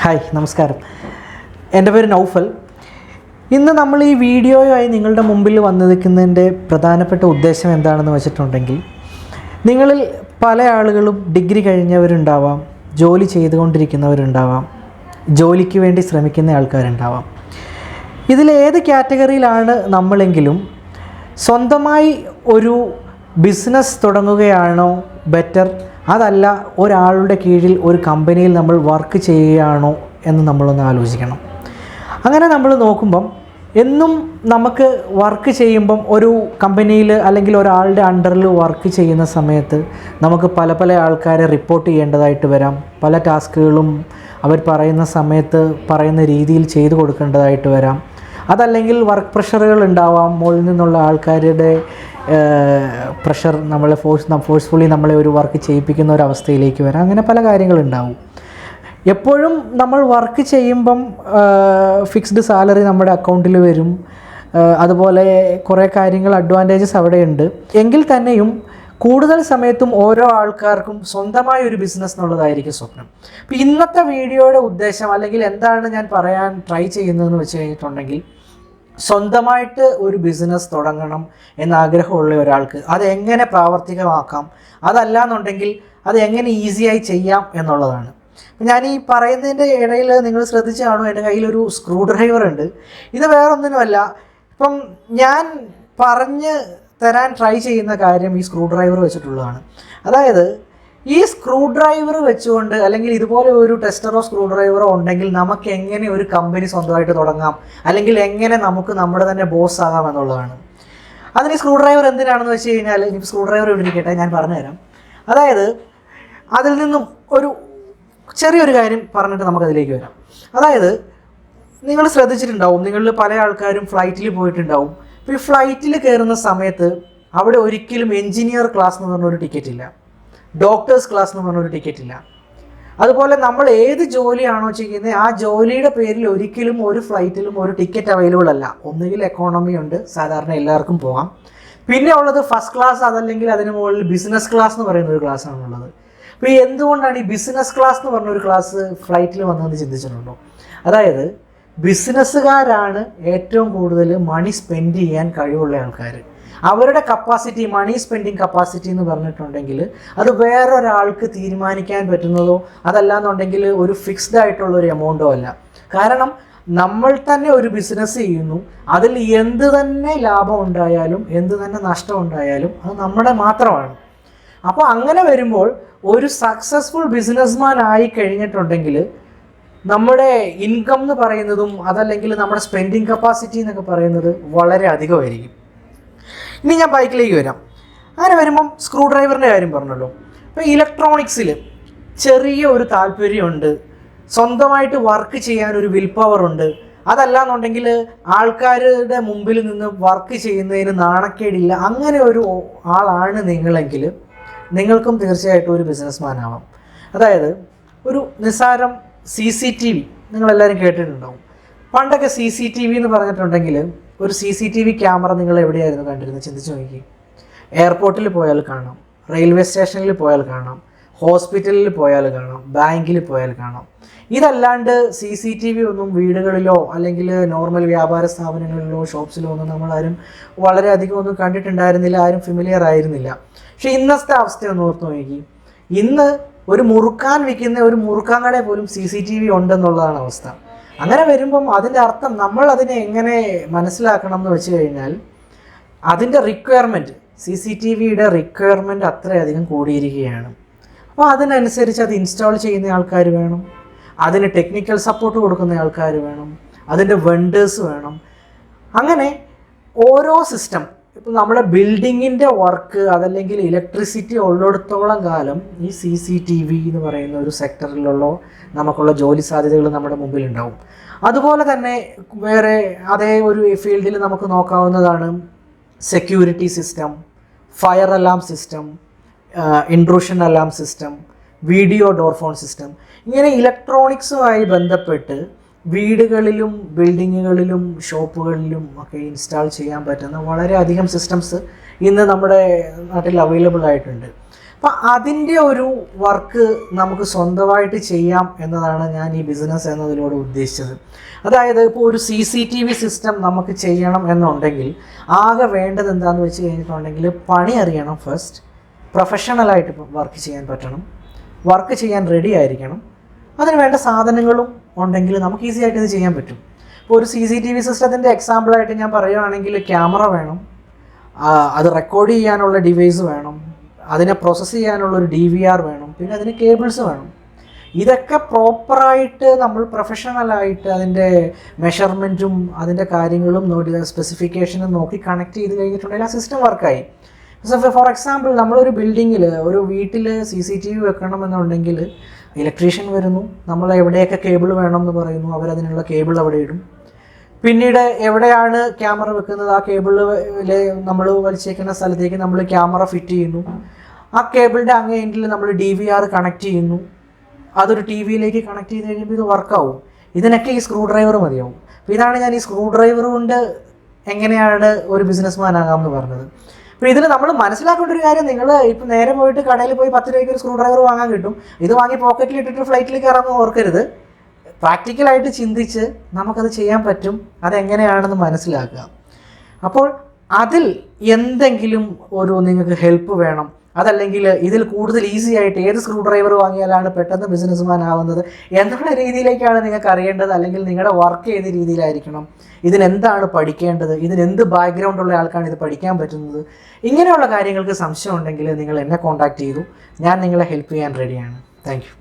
Hi നമസ്കാരം. എൻ്റെ പേര് നൗഫൽ. ഇന്ന് നമ്മൾ ഈ വീഡിയോയുമായി നിങ്ങളുടെ മുമ്പിൽ വന്നു നിൽക്കുന്നതിൻ്റെ പ്രധാനപ്പെട്ട ഉദ്ദേശം എന്താണെന്ന് വെച്ചിട്ടുണ്ടെങ്കിൽ, നിങ്ങളിൽ പല ആളുകളും ഡിഗ്രി കഴിഞ്ഞവരുണ്ടാവാം, ജോലി ചെയ്തുകൊണ്ടിരിക്കുന്നവരുണ്ടാവാം, ജോലിക്ക് വേണ്ടി ശ്രമിക്കുന്ന ആൾക്കാരുണ്ടാവാം. ഇതിലേത് കാറ്റഗറിയിലാണ് നമ്മളെങ്കിലും സ്വന്തമായി ഒരു ബിസിനസ് തുടങ്ങുകയാണോ ബെറ്റർ, അതല്ല ഒരാളുടെ കീഴിൽ ഒരു കമ്പനിയിൽ നമ്മൾ വർക്ക് ചെയ്യുകയാണോ എന്ന് നമ്മളൊന്ന് ആലോചിക്കണം. അങ്ങനെ നമ്മൾ നോക്കുമ്പം എന്നും നമുക്ക് വർക്ക് ചെയ്യുമ്പം ഒരു കമ്പനിയിൽ അല്ലെങ്കിൽ ഒരാളുടെ അണ്ടറിൽ വർക്ക് ചെയ്യുന്ന സമയത്ത് നമുക്ക് പല പല ആൾക്കാരെ റിപ്പോർട്ട് ചെയ്യേണ്ടതായിട്ട് വരാം. പല ടാസ്കുകളും അവർ പറയുന്ന സമയത്ത് പറയുന്ന രീതിയിൽ ചെയ്തു കൊടുക്കേണ്ടതായിട്ട് വരാം. അതല്ലെങ്കിൽ വർക്ക് പ്രഷറുകൾ ഉണ്ടാവാം, മുകളിൽ നിന്നുള്ള ആൾക്കാരുടെ പ്രഷർ നമ്മളെ ഫോഴ്സ്ഫുള്ളി നമ്മളെ ഒരു വർക്ക് ചെയ്യിപ്പിക്കുന്ന ഒരു അവസ്ഥയിലേക്ക് വരാം. അങ്ങനെ പല കാര്യങ്ങളുണ്ടാവും. എപ്പോഴും നമ്മൾ വർക്ക് ചെയ്യുമ്പം ഫിക്സ്ഡ് സാലറി നമ്മുടെ അക്കൗണ്ടിൽ വരും. അതുപോലെ കുറേ കാര്യങ്ങൾ അഡ്വാൻറ്റേജസ് അവിടെയുണ്ട്. എങ്കിൽ തന്നെയും കൂടുതൽ സമയത്തും ഓരോ ആൾക്കാർക്കും സ്വന്തമായ ഒരു ബിസിനസ് എന്നുള്ളതായിരിക്കും സ്വപ്നം. അപ്പോൾ ഇന്നത്തെ വീഡിയോയുടെ ഉദ്ദേശം, അല്ലെങ്കിൽ എന്താണ് ഞാൻ പറയാൻ ട്രൈ ചെയ്യുന്നതെന്ന് വെച്ച് കഴിഞ്ഞിട്ടുണ്ടെങ്കിൽ, സ്വന്തമായിട്ട് ഒരു ബിസിനസ് തുടങ്ങണം എന്നാഗ്രഹമുള്ള ഒരാൾക്ക് അതെങ്ങനെ പ്രാവർത്തികമാക്കാം, അതല്ലാന്നുണ്ടെങ്കിൽ അതെങ്ങനെ ഈസിയായി ചെയ്യാം എന്നുള്ളതാണ്. ഞാൻ ഈ പറയുന്നതിൻ്റെ ഇടയിൽ നിങ്ങൾ ശ്രദ്ധിച്ച് കാണും, എൻ്റെ കയ്യിലൊരു സ്ക്രൂ ഡ്രൈവർ ഉണ്ട്. ഇത് വേറൊന്നിനുമല്ല, ഇപ്പം ഞാൻ പറഞ്ഞ് തരാൻ ട്രൈ ചെയ്യുന്ന കാര്യം ഈ സ്ക്രൂ ഡ്രൈവർ വെച്ചിട്ടുള്ളതാണ്. അതായത് ഈ സ്ക്രൂ ഡ്രൈവർ വെച്ചുകൊണ്ട്, അല്ലെങ്കിൽ ഇതുപോലെ ഒരു ടെസ്റ്ററോ സ്ക്രൂ ഡ്രൈവറോ ഉണ്ടെങ്കിൽ നമുക്ക് എങ്ങനെ ഒരു കമ്പനി സ്വന്തമായിട്ട് തുടങ്ങാം, അല്ലെങ്കിൽ എങ്ങനെ നമുക്ക് നമ്മുടെ തന്നെ ബോസ് ആകാം എന്നുള്ളതാണ്. അതിന് സ്ക്രൂ ഡ്രൈവർ എന്തിനാണെന്ന് വെച്ച് കഴിഞ്ഞാൽ, ഇനി സ്ക്രൂ ഡ്രൈവർ ഇവിടെ ഇരിക്കട്ടെ, ഞാൻ പറഞ്ഞുതരാം. അതായത് അതിൽ നിന്നും ഒരു ചെറിയൊരു കാര്യം പറഞ്ഞിട്ട് നമുക്കതിലേക്ക് വരാം. അതായത് നിങ്ങൾ ശ്രദ്ധിച്ചിട്ടുണ്ടാവും, നിങ്ങളിൽ പല ആൾക്കാരും ഫ്ലൈറ്റിൽ പോയിട്ടുണ്ടാവും. അപ്പോൾ ഈ ഫ്ലൈറ്റിൽ കയറുന്ന സമയത്ത് അവിടെ ഒരിക്കലും എൻജിനീയർ ക്ലാസ് എന്ന് പറഞ്ഞൊരു ടിക്കറ്റ് ഇല്ല, ഡോക്ടേഴ്സ് ക്ലാസ് എന്ന് പറഞ്ഞൊരു ടിക്കറ്റ് ഇല്ല. അതുപോലെ നമ്മൾ ഏത് ജോലിയാണോ ചെയ്യുന്നത് ആ ജോലിയുടെ പേരിൽ ഒരിക്കലും ഒരു ഫ്ലൈറ്റിലും ഒരു ടിക്കറ്റ് അവൈലബിൾ അല്ല. ഒന്നുകിൽ എക്കോണമി ഉണ്ട്, സാധാരണ എല്ലാവർക്കും പോകാം. പിന്നെ ഉള്ളത് ഫസ്റ്റ് ക്ലാസ്, അതല്ലെങ്കിൽ അതിന് മുകളിൽ ബിസിനസ് ക്ലാസ് എന്ന് പറയുന്ന ഒരു ക്ലാസ് ആണുള്ളത്. അപ്പോൾ എന്തുകൊണ്ടാണ് ഈ ബിസിനസ് ക്ലാസ് എന്ന് പറഞ്ഞൊരു ക്ലാസ് ഫ്ലൈറ്റിൽ വന്നതെന്ന് ചിന്തിച്ചിട്ടുണ്ടോ? അതായത് ബിസിനസ്സുകാരാണ് ഏറ്റവും കൂടുതൽ മണി സ്പെൻഡ് ചെയ്യാൻ കഴിവുള്ള ആൾക്കാർ. അവരുടെ കപ്പാസിറ്റി, മണി സ്പെൻഡിങ് കപ്പാസിറ്റി എന്ന് പറഞ്ഞിട്ടുണ്ടെങ്കിൽ അത് വേറൊരാൾക്ക് തീരുമാനിക്കാൻ പറ്റുന്നതോ അതല്ലാന്നുണ്ടെങ്കിൽ ഒരു ഫിക്സ്ഡ് ആയിട്ടുള്ളൊരു എമൗണ്ടോ അല്ല. കാരണം നമ്മൾ തന്നെ ഒരു ബിസിനസ് ചെയ്യുന്നു, അതിൽ എന്ത് തന്നെ ലാഭം ഉണ്ടായാലും എന്ത് തന്നെ നഷ്ടം ഉണ്ടായാലും അത് നമ്മുടെ മാത്രമാണ്. അപ്പോൾ അങ്ങനെ വരുമ്പോൾ ഒരു സക്സസ്ഫുൾ ബിസിനസ്മാൻ ആയി കഴിഞ്ഞിട്ടുണ്ടെങ്കിൽ നമ്മുടെ ഇൻകം എന്ന് പറയുന്നതും അതല്ലെങ്കിൽ നമ്മുടെ സ്പെൻഡിങ് കപ്പാസിറ്റി എന്നൊക്കെ പറയുന്നത് വളരെ അധികമായിരിക്കും. ഇനി ഞാൻ ബൈക്കിലേക്ക് വരാം. അങ്ങനെ വരുമ്പം സ്ക്രൂ ഡ്രൈവറിൻ്റെ കാര്യം പറഞ്ഞല്ലോ. ഇപ്പോൾ ഇലക്ട്രോണിക്സിൽ ചെറിയ ഒരു താല്പര്യമുണ്ട്, സ്വന്തമായിട്ട് വർക്ക് ചെയ്യാനൊരു വിൽ പവർ ഉണ്ട്, അതല്ലാന്നുണ്ടെങ്കിൽ ആൾക്കാരുടെ മുമ്പിൽ നിന്ന് വർക്ക് ചെയ്യുന്നതിന് നാണക്കേടില്ല, അങ്ങനെ ഒരു ആളാണ് നിങ്ങളെങ്കിൽ നിങ്ങൾക്കും തീർച്ചയായിട്ടും ഒരു ബിസിനസ്മാൻ ആവാം. അതായത് ഒരു നിസ്സാരം CCTV നിങ്ങളെല്ലാവരും കേട്ടിട്ടുണ്ടാവും. പണ്ടൊക്കെ CCTV എന്ന് പറഞ്ഞിട്ടുണ്ടെങ്കിൽ ഒരു CCTV ക്യാമറ നിങ്ങൾ എവിടെയായിരുന്നു കണ്ടിരുന്നത്? ചിന്തിച്ച് നോക്കി. എയർപോർട്ടിൽ പോയാൽ കാണാം, റെയിൽവേ സ്റ്റേഷനിൽ പോയാൽ കാണാം, ഹോസ്പിറ്റലിൽ പോയാൽ കാണാം, ബാങ്കിൽ പോയാൽ കാണാം. ഇതല്ലാണ്ട് CCTV ഒന്നും വീടുകളിലോ അല്ലെങ്കിൽ നോർമൽ വ്യാപാര സ്ഥാപനങ്ങളിലോ ഷോപ്സിലോ ഒന്നും നമ്മളാരും വളരെയധികം ഒന്നും കണ്ടിട്ടുണ്ടായിരുന്നില്ല, ആരും ഫെമിലിയർ ആയിരുന്നില്ല. പക്ഷേ ഇന്നത്തെ അവസ്ഥ ഒന്ന് ഓർത്ത് നോക്കി. ഇന്ന് ഒരു മുറുക്കാൻ വിൽക്കുന്ന ഒരു മുറുക്കാൻ കടയിൽ പോലും CCTV ഉണ്ടെന്നുള്ളതാണ് അവസ്ഥ. അങ്ങനെ വരുമ്പം അതിൻ്റെ അർത്ഥം നമ്മൾ അതിനെ എങ്ങനെ മനസ്സിലാക്കണം എന്ന് വെച്ച് കഴിഞ്ഞാൽ, അതിൻ്റെ റിക്വയർമെൻറ്റ്, CCTVയുടെ റിക്വയർമെൻറ്റ് അത്രയധികം കൂടിയിരിക്കുകയാണ്. അപ്പോൾ അതിനനുസരിച്ച് അത് ഇൻസ്റ്റാൾ ചെയ്യുന്ന ആൾക്കാർ വേണം, അതിന് ടെക്നിക്കൽ സപ്പോർട്ട് കൊടുക്കുന്ന ആൾക്കാർ വേണം, അതിൻ്റെ വെണ്ടേഴ്സ് വേണം. അങ്ങനെ ഓരോ സിസ്റ്റം, ഇപ്പോൾ നമ്മുടെ ബിൽഡിങ്ങിൻ്റെ വർക്ക് അതല്ലെങ്കിൽ ഇലക്ട്രിസിറ്റി ഉള്ളിടത്തോളം കാലം ഈ CCTV എന്ന് പറയുന്ന ഒരു സെക്ടറിലുള്ള നമുക്കുള്ള ജോലി സാധ്യതകൾ നമ്മുടെ മുമ്പിൽ ഉണ്ടാവും. അതുപോലെ തന്നെ വേറെ അതേ ഒരു ഫീൽഡിൽ നമുക്ക് നോക്കാവുന്നതാണ് security system, fire alarm system, intrusion alarm system, video door phone system. ഇങ്ങനെ ഇലക്ട്രോണിക്സുമായി ബന്ധപ്പെട്ട് വീടുകളിലും ബിൽഡിങ്ങുകളിലും ഷോപ്പുകളിലും ഒക്കെ ഇൻസ്റ്റാൾ ചെയ്യാൻ പറ്റുന്ന വളരെയധികം സിസ്റ്റംസ് ഇന്ന് നമ്മുടെ നാട്ടിൽ അവൈലബിൾ ആയിട്ടുണ്ട്. അപ്പം അതിൻ്റെ ഒരു വർക്ക് നമുക്ക് സ്വന്തമായിട്ട് ചെയ്യാം എന്നതാണ് ഞാൻ ഈ ബിസിനസ് എന്നതിലൂടെ ഉദ്ദേശിച്ചത്. അതായത് ഇപ്പോൾ ഒരു CCTV സിസ്റ്റം നമുക്ക് ചെയ്യണം എന്നുണ്ടെങ്കിൽ ആകെ വേണ്ടത് എന്താണെന്ന് വെച്ച് കഴിഞ്ഞിട്ടുണ്ടെങ്കിൽ പണി അറിയണം ഫസ്റ്റ്, പ്രൊഫഷണലായിട്ട് വർക്ക് ചെയ്യാൻ പറ്റണം, വർക്ക് ചെയ്യാൻ റെഡി ആയിരിക്കണം, അതിന് വേണ്ട സാധനങ്ങളും ഉണ്ടെങ്കിൽ നമുക്ക് ഈസി ആയിട്ട് ഇത് ചെയ്യാൻ പറ്റും. ഇപ്പോൾ ഒരു CCTV സിസ്റ്റത്തിൻ്റെ എക്സാമ്പിളായിട്ട് ഞാൻ പറയുകയാണെങ്കിൽ ക്യാമറ വേണം, അത് റെക്കോർഡ് ചെയ്യാനുള്ള ഡിവൈസ് വേണം, അതിനെ പ്രോസസ്സ് ചെയ്യാനുള്ളൊരു DVR വേണം, പിന്നെ അതിന് കേബിൾസ് വേണം. ഇതൊക്കെ പ്രോപ്പറായിട്ട് നമ്മൾ പ്രൊഫഷണലായിട്ട് അതിൻ്റെ മെഷർമെൻറ്റും അതിൻ്റെ കാര്യങ്ങളും നോക്കി സ്പെസിഫിക്കേഷനും നോക്കി കണക്ട് ചെയ്ത് കഴിഞ്ഞിട്ടുണ്ടെങ്കിൽ ആ സിസ്റ്റം വർക്കായി. ഫോർ എക്സാമ്പിൾ നമ്മളൊരു ബിൽഡിങ്ങിൽ ഒരു വീട്ടിൽ CCTV വെക്കണമെന്നുണ്ടെങ്കിൽ ഇലക്ട്രീഷ്യൻ വരുന്നു, നമ്മൾ എവിടെയൊക്കെ കേബിൾ വേണമെന്ന് പറയുന്നു, അവരതിനുള്ള കേബിൾ അവിടെ ഇടും. പിന്നീട് എവിടെയാണ് ക്യാമറ വെക്കുന്നത് ആ കേബിളിൽ നമ്മൾ വലിച്ചേക്കുന്ന സ്ഥലത്തേക്ക് നമ്മൾ ക്യാമറ ഫിറ്റ് ചെയ്യുന്നു. ആ കേബിളിൻ്റെ അങ്ങേ എൻഡിൽ നമ്മൾ DVR കണക്ട് ചെയ്യുന്നു, അതൊരു TV-യിലേക്ക് കണക്ട് ചെയ്ത് കഴിയുമ്പോൾ ഇത് വർക്കാവും. ഇതിനൊക്കെ ഈ സ്ക്രൂ ഡ്രൈവർ മതിയാവും. അപ്പോൾ ഇതാണ് ഞാൻ ഈ സ്ക്രൂ ഡ്രൈവർ കൊണ്ട് എങ്ങനെയാണ് ഒരു ബിസിനസ്മാൻ ആകാമെന്ന് പറഞ്ഞത്. അപ്പോൾ ഇതിൽ നമ്മൾ മനസ്സിലാക്കേണ്ട ഒരു കാര്യം, നിങ്ങൾ ഇപ്പം നേരെ പോയിട്ട് കടയിൽ പോയി 10 രൂപയ്ക്ക് ഒരു സ്ക്രൂ ഡ്രൈവർ വാങ്ങാൻ കിട്ടും, ഇത് വാങ്ങി പോക്കറ്റിൽ ഇട്ടിട്ട് ഫ്ലൈറ്റിൽ കയറാമെന്ന് ഓർക്കരുത്. പ്രാക്ടിക്കലായിട്ട് ചിന്തിച്ച് നമുക്കത് ചെയ്യാൻ പറ്റും, അതെങ്ങനെയാണെന്ന് മനസ്സിലാക്കുക. അപ്പോൾ അതിൽ എന്തെങ്കിലും ഒരു നിങ്ങൾക്ക് ഹെൽപ്പ് വേണം, അതല്ലെങ്കിൽ ഇതിൽ കൂടുതൽ ഈസി ആയിട്ട് ഏത് സ്ക്രൂ ഡ്രൈവർ വാങ്ങിയാലാണ് പെട്ടെന്ന് ബിസിനസ്മാൻ ആവുന്നത് എന്നുള്ള രീതിയിലേക്കാണ് നിങ്ങൾക്ക് അറിയേണ്ടത്, അല്ലെങ്കിൽ നിങ്ങളുടെ വർക്ക് ഏത് രീതിയിലായിരിക്കണം, ഇതിനെന്താണ് പഠിക്കേണ്ടത്, ഇതിനെന്ത് ബാക്ക്ഗ്രൗണ്ടുള്ള ആൾക്കാണ് ഇത് പഠിക്കാൻ പറ്റുന്നത്, ഇങ്ങനെയുള്ള കാര്യങ്ങൾക്ക് സംശയം ഉണ്ടെങ്കിൽ നിങ്ങൾ എന്നെ കോൺടാക്റ്റ് ചെയ്തു, ഞാൻ നിങ്ങളെ ഹെൽപ്പ് ചെയ്യാൻ റെഡിയാണ്. Thank you.